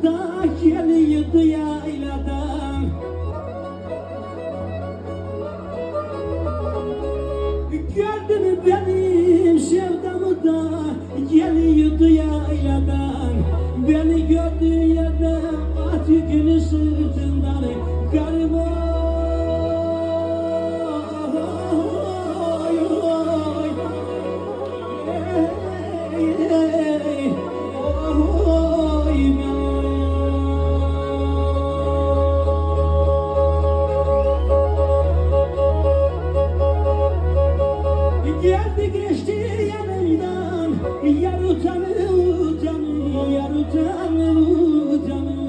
da geliyordu yayladan. Gördün benim sevdamı da geliyordu yayladan. Beni gördüğü yerde at yükünü sırtından garip oy oy. Ey, oy geldi geçti yanımdan, yar utanır utanır, yar utanır utanır.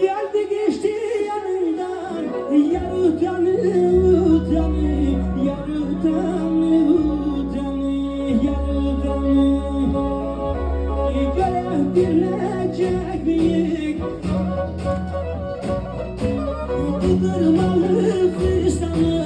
Geldi geçti yanımdan, yar utanır utanır, yar utanır utanır, yar utanır. Görebilecek miyik bu kırmalı fistanı?